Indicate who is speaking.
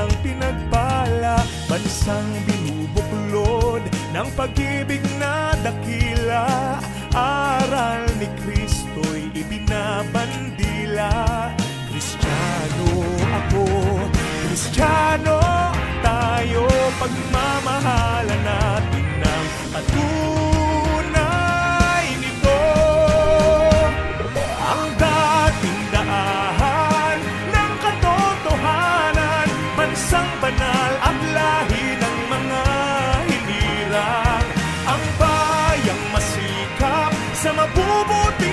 Speaker 1: bayang pinagpala, bansang binubuklod ng pag-ibig na dakila. Aral ni Kristo'y ibinabandila. Kristiyano ako, Kristiyano tayo, pagmamahalan natin ng patunay nito. Ang dating daan ng katotohanan, bansang banal at lahi ng mga hinirang, ang bayang masikap sa mabubuti